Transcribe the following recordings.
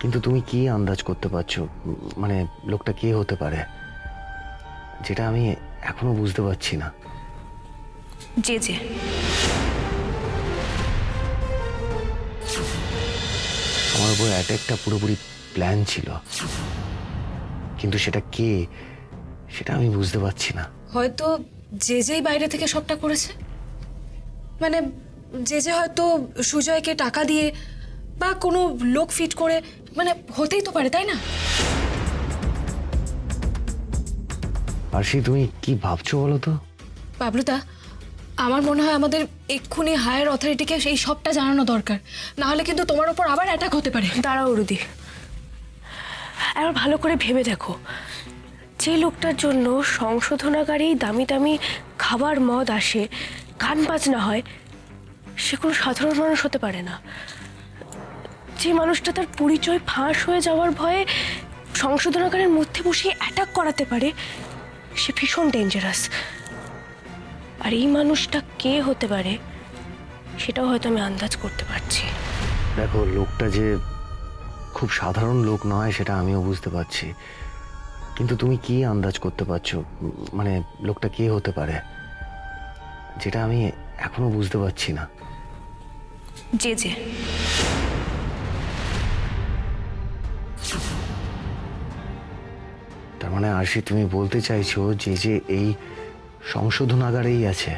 কিন্তু তুমি কি আন্দাজ করতে পারছো মানে লোকটা কে হতে পারে, যেটা আমি এখনো বুঝতে পারছি না। যে যে আমার উপর অ্যাটাকটা পুরোপুরি প্ল্যান ছিল, কিন্তু সেটা কে সেটা আমি বুঝতে পারছি না। হয়তো যে যেই বাইরে থেকে সবটা করেছে, মানে যে যে হয়তো সুজয়কে টাকা দিয়ে বা কোনো লোক ফিট করে, মানে হতেই তো পারে, তাই না? আরশি, তুমি কি ভাবছো বলো তো? বাবলুদা, আমার মনে হয় আমাদের এক্ষুনি হায়ার অথরিটিকে এই সবটা জানানো দরকার, না হলে কিন্তু তোমার উপর আবার অ্যাটাক হতে পারে। দাঁড়াও রুদি, এবার ভালো করে ভেবে দেখো, যে লোকটার জন্য সংশোধনাগারেই দামি দামি খাবার মদ আসে, গান বাজনা হয়, সে কোনো সাধারণ মানুষ হতে পারে না। যে মানুষটা তার পরিচয় ফাঁস হয়ে যাওয়ার ভয়ে সংশোধনাগারের মধ্যে বসে অ্যাটাক করাতে পারে, সে ভীষণ ডেঞ্জারাস। আর এই মানুষটা কে হতে পারে সেটাও হয়তো আমি আন্দাজ করতে পারছি। দেখো, লোকটা যে খুব সাধারণ লোক নয় সেটা আমিও বুঝতে পারছি, কিন্তু তুমি কি আন্দাজ করতে পারছো মানে লোকটা কে হতে পারে, যেটা আমি এখনো বুঝতে পারছি না। যে যে তার মানে আরশি, তুমি বলতে চাইছো যে যে এই সংশোধনাগারেই আছে,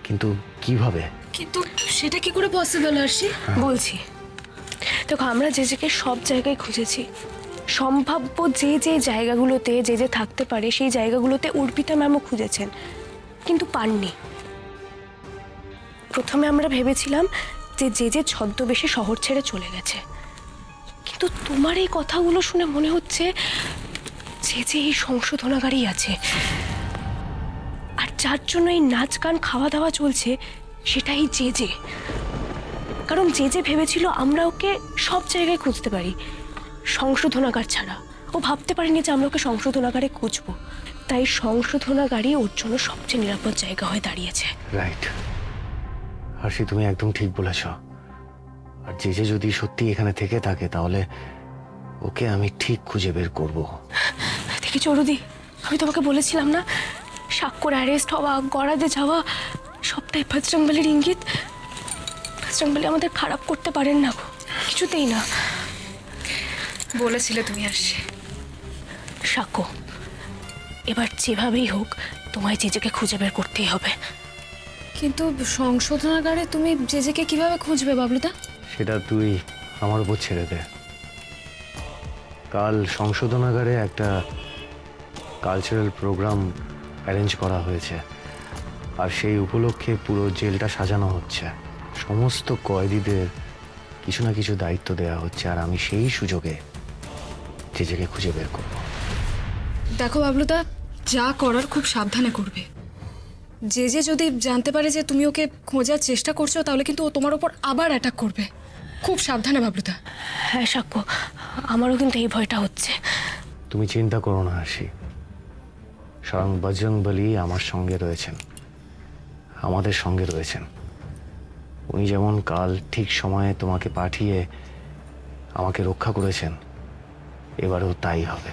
কিন্তু কিভাবে? কিন্তু সেটা কি করে পসিবল আরশি? বলছি, দেখো, আমরা যে যে সব জায়গায় খুঁজেছি, সম্ভাব্য যে যে জায়গাগুলোতে যে যে থাকতে পারে সেই জায়গাগুলোতে অর্পিতা ম্যামও খুঁজেছেন, কিন্তু পাননি। প্রথমে আমরা ভেবেছিলাম যে যে যে ছদ্মবেশে শহর ছেড়ে চলে গেছে, কিন্তু তোমার এই কথাগুলো শুনে মনে হচ্ছে যে যে এই সংশোধনাগারেই আছে। আর যার জন্য এই নাচ গান খাওয়া দাওয়া চলছে সেটাই যে যে। কারণ যে যে ভেবেছিল আমরা ওকে সব জায়গায় খুঁজতে পারি, সংশোধনাগার ছাড়া। ও ভাবতে পারেনি যে আমরা ওকে সংশোধনাগারে খুঁজবো, তাই সংশোধনাগারই ওর জন্য সবচেয়ে নিরাপদ জায়গা হয়ে দাঁড়িয়েছে। রাইট আরশি, তুমি একদম ঠিক বলেছ। আর যে যে যদি সত্যি এখানে থেকে থাকে তাহলে ওকে আমি ঠিক খুঁজে বের করব। দেখি চরুদি, আমি তোমাকে বলেছিলাম না, সাক্ষর অ্যারেস্ট হওয়া, গড়াতে যাওয়া সবটাই বজরংবলীর ইঙ্গিত। বজরংবলী আমাদের খারাপ করতে পারেন না গো, কিছুতেই না। বলেছিলে তুমি আরশি। সাক্ষ্য, এবার যেভাবেই হোক তোমায় জেজেকে খুঁজে বের করতেই হবে। কিন্তু সংশোধনাগারে তুমি জেজেকে কিভাবে খুঁজবে বাবলুদা? সেটা তুই আমার উপর ছেড়ে দে। কাল সংশোধনাগারে একটা কালচারাল প্রোগ্রাম অ্যারেঞ্জ করা হয়েছে, আর সেই উপলক্ষে পুরো জেলটা সাজানো হচ্ছে। সমস্ত কয়েদিদের কিছু না কিছু দায়িত্ব দেওয়া হচ্ছে, আর আমি সেই সুযোগে জেজেকে খুঁজে বের করব। দেখো বাবলুদা, যা করার খুব সাবধানে করবে। যে যে যদি জানতে পারে যে তুমি ওকে খোঁজার চেষ্টা করছো, তাহলে কিন্তু ও তোমার ওপর আবার অ্যাটাক করবে। খুব সাবধানে বাবলুদা। হ্যাঁ সাক্ষ্য, আমারও কিন্তু এই ভয়টা হচ্ছে। তুমি চিন্তা করো না হাসি, স্বয়ং বজরংবলী আমার সঙ্গে রয়েছেন, আমাদের সঙ্গে রয়েছেন। উনি যেমন কাল ঠিক সময়ে তোমাকে পাঠিয়ে আমাকে রক্ষা করেছেন, এবারেও তাই হবে।